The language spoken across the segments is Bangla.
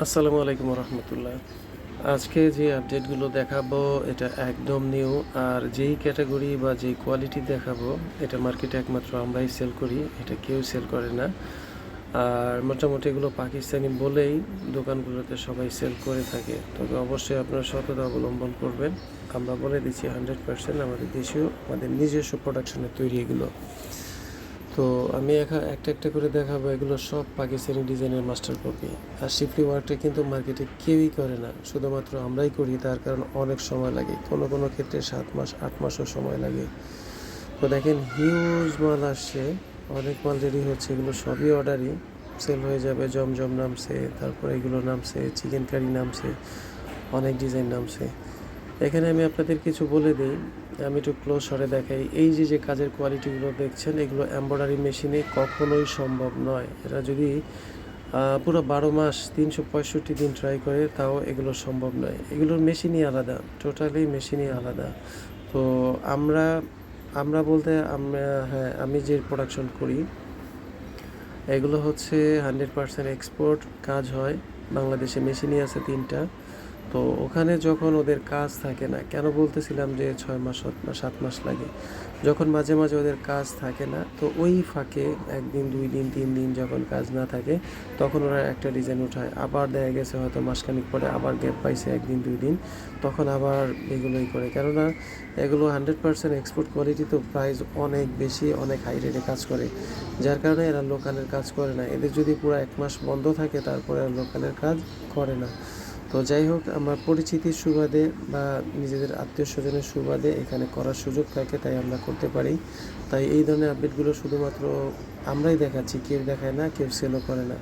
আসসালামু আলাইকুম রহমতুল্লাহ। আজকে যে আপডেটগুলো দেখাবো এটা একদম নিউ। আর যেই ক্যাটাগরি বা যেই কোয়ালিটি দেখাবো এটা মার্কেটে একমাত্র আমরাই সেল করি, এটা কেউ সেল করে না। আর মোটামুটি এগুলো পাকিস্তানি বলেই দোকানগুলোতে সবাই সেল করে থাকে, তবে অবশ্যই আপনারা সততা অবলম্বন করবেন। আমরা বলে দিচ্ছি 100% আমাদের দেশীয়, আমাদের নিজস্ব প্রোডাকশনের তৈরি এগুলো। তো আমি একটা একটা করে দেখাবো, এগুলো সব পাকিস্তানি ডিজাইনের মাস্টার কপি। আর শিফলি ওয়ার্কটা কিন্তু মার্কেটে কেউই করে না, শুধুমাত্র আমরাই করি। তার কারণ অনেক সময় লাগে, কোনো কোনো ক্ষেত্রে 7 মাস 8 মাসও সময় লাগে। তো দেখেন হিউজ মাল আসছে, অনেক মাল রেডি হচ্ছে, এগুলো সবই অর্ডারই, সেল হয়ে যাবে। জমজম নামছে, তারপরে এগুলো নামছে, চিকেন কারি নামছে, অনেক ডিজাইন নামছে। এখানে আমি আপনাদের কিছু বলে দিই, আমি একটু ক্লোজ শটে দেখাই। এই যে যে কাজের কোয়ালিটিগুলো দেখছেন, এগুলো এমব্রয়ডারি মেশিনে কখনোই সম্ভব নয়। এরা যদি পুরো 12 মাস 365 দিন ট্রাই করে, তাও এগুলো সম্ভব নয়। এগুলোর মেশিনই আলাদা, টোটালি মেশিনই আলাদা। তো আমরা আমরা বলতে হ্যাঁ, আমি যে প্রোডাকশন করি এগুলো হচ্ছে 100% এক্সপোর্ট কাজ হয়। বাংলাদেশে মেশিনই আছে 3টা। তো ওখানে যখন ওদের কাজ থাকে না, কেন বলতেছিলাম যে 6 মাস 7 মাস 7 মাস লাগে, যখন মাঝে মাঝে ওদের কাজ থাকে না, তো ওই ফাঁকে 1 দিন 2 দিন 3 দিন যখন কাজ না থাকে, তখন ওরা একটা ডিজাইন উঠায়। আবার দেখা গেছে হয়তো মাসখানিক পরে আবার গ্যাপ পাইছে 1 দিন 2 দিন, তখন আবার এগুলোই করে। কেননা এগুলো 100% এক্সপোর্ট কোয়ালিটি, তো প্রাইস অনেক বেশি, অনেক হাই রেটে কাজ করে। যার কারণে এরা লোকালের কাজ করে না। এদের যদি পুরো 1 মাস বন্ধ থাকে, তারপরে আর লোকালের কাজ করে না। তো যাই হোক, আমার পরিচিতির সুবাদে বা নিজেদের আত্মীয় স্বজনের সুবাদে এখানে করার সুযোগ থাকে, তাই আমরা করতে পারি। তাই এই ধরনের আপডেটগুলো শুধুমাত্র আমরাই দেখাচ্ছি, কেউ দেখায় না, কেউ সেলও করে না।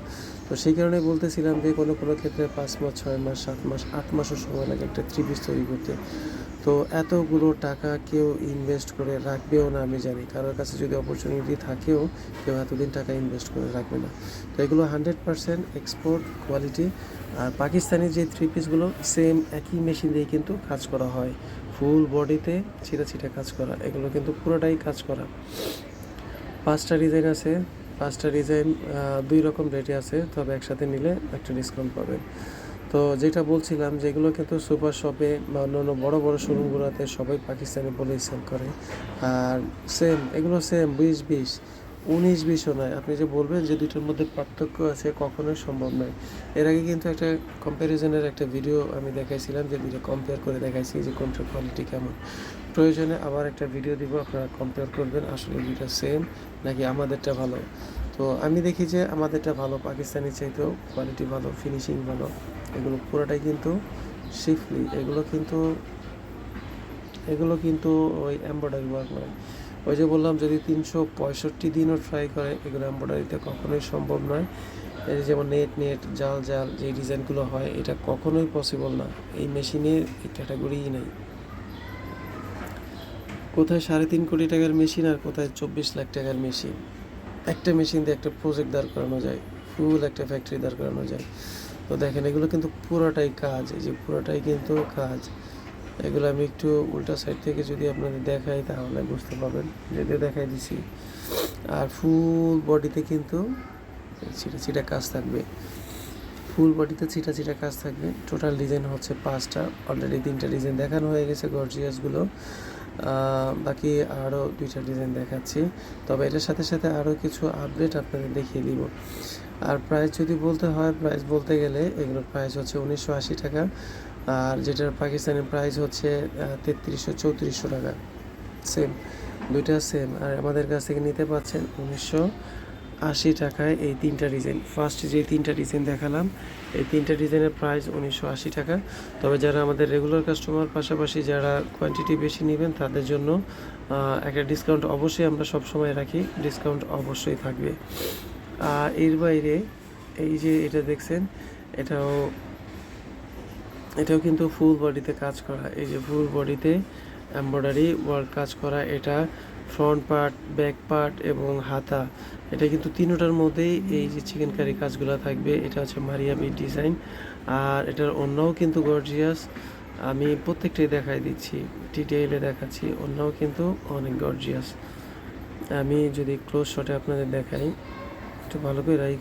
তো সেই কারণে বলতেছিলাম যে কোনো কোনো ক্ষেত্রে 5 মাস 6 মাস 7 মাস 8 মাসও সময় লাগে একটা 3 পিস তৈরি করতে। তো এতগুলো টাকা কেউ ইনভেস্ট করে রাখবেও না, আমি জানি। কারোর কাছে যদি অপরচুনিটি থাকেও, কেউ এতদিন টাকা ইনভেস্ট করে রাখবে না। তো এগুলো 100% এক্সপোর্ট কোয়ালিটি। আর পাকিস্তানি যে 3 পিসগুলো সেম একই মেশিন দিয়ে কিন্তু কাজ করা হয়, ফুল বডিতে ছিটা ছিটা কাজ করা, এগুলো কিন্তু পুরোটাই কাজ করা। 5টা ডিজাইন আছে, 5টা ডিজাইন 2 রকম রেটে আছে, তবে একসাথে নিলে একটা ডিসকাউন্ট পাবেন। তো যেটা বলছিলাম, যেগুলো কিন্তু সুপার শপে বা অন্যান্য বড় বড় শোরুমগুলোতে সবাই পাকিস্তানি বলেই সেল করে। আর সেম এগুলো সেম 20-20, 19-20ও নয়। আপনি যে বলবেন যে দুইটার মধ্যে পার্থক্য আছে, কখনোই সম্ভব নয়। এর আগে কিন্তু একটা কম্প্যারিজনের একটা ভিডিও আমি দেখাইছিলাম, যে দুইটা কম্পেয়ার করে দেখাইছি যে কোনটার কোয়ালিটি কেমন। প্রয়োজনে আবার একটা ভিডিও দিব, আপনারা কম্পেয়ার করবেন আসলে দুইটা সেম নাকি আমাদেরটা ভালো। তো আমি দেখি যে আমাদেরটা ভালো, পাকিস্তানি চাইতেও কোয়ালিটি ভালো, ফিনিশিং ভালো। এগুলো পুরোটাই কিন্তু শিফলি, এগুলো কিন্তু ওই এমব্রয়ডারি ওয়ার্ক নয়। ওই যে বললাম, যদি 365 দিনও ট্রাই করে, এগুলো এমব্রয়ডারিতে কখনোই সম্ভব নয়। এই যেমন নেট নেট জাল জাল যে ডিজাইনগুলো হয়, এটা কখনোই পসিবল না, এই মেশিনের এই ক্যাটাগরিই নেই। কোথায় 3.5 কোটি টাকার মেশিন আর কোথায় 24 লাখ টাকার মেশিন। একটা মেশিন দিয়ে একটা প্রজেক্ট দাঁড় করানো যায়, ফুল একটা ফ্যাক্টরি দাঁড় করানো যায়। তো দেখেন, এগুলো কিন্তু পুরোটাই কাজ, এই যে পুরোটাই কিন্তু কাজ। এগুলো আমি একটু উল্টা সাইড থেকে যদি আপনাদের দেখাই, তাহলে বুঝতে পারবেন, যদিও দেখাই দিছি। আর ফুল বডিতে কিন্তু ছিটা ছিটা কাজ থাকবে, ফুল বডিতে ছিটা ছিটা কাজ থাকবে। টোটাল ডিজাইন হচ্ছে 5টা, অলরেডি 3টা ডিজাইন দেখানো হয়ে গেছে গর্জিয়াসগুলো। বাকি আরও 2টা ডিজাইন দেখাচ্ছি, তবে এটার সাথে সাথে আরও কিছু আপডেট আপনাদের দেখিয়ে দিব। আর প্রাইস যদি বলতে হয়, প্রাইস বলতে গেলে এগুলোর প্রাইস হচ্ছে 1980 টাকা, আর যেটার পাকিস্তানি প্রাইস হচ্ছে 3300-3400 টাকা। সেম, দুইটা সেম। আর আমাদের কাছ থেকে নিতে পাচ্ছেন 1980 টাকায় এই 3টা ডিজাইন। ফার্স্ট যে 3টা ডিজাইন দেখালাম, এই 3টা ডিজাইনের প্রাইস 1980 টাকা। তবে যারা আমাদের রেগুলার কাস্টমার, পাশাপাশি যারা কোয়ান্টিটি বেশি নেবেন, তাদের জন্য একটা ডিসকাউন্ট অবশ্যই আমরা সবসময় রাখি, ডিসকাউন্ট অবশ্যই থাকবে। এর বাইরে এই যে এটা দেখছেন, এটাও এটাও কিন্তু ফুল বডিতে কাজ করা, এই যে ফুল বডিতে এমব্রয়ডারি ওয়ার্ক কাজ করা। এটা ফ্রন্ট পার্ট, ব্যাক পার্ট এবং হাতা, এটা কিন্তু তিনটার মধ্যেই এই যে চিকেন কারি কাজগুলো থাকবে। এটা হচ্ছে মারিয়া বিট ডিজাইন, আর এটার অন্যও কিন্তু গর্জিয়াস। আমি প্রত্যেকটাই দেখাই দিচ্ছি, ডিটেইলে দেখাচ্ছি, অন্যও কিন্তু অনেক গর্জিয়াস। আমি যদি ক্লোজ শটে আপনাদের দেখাই, একটু ভালো করে রাই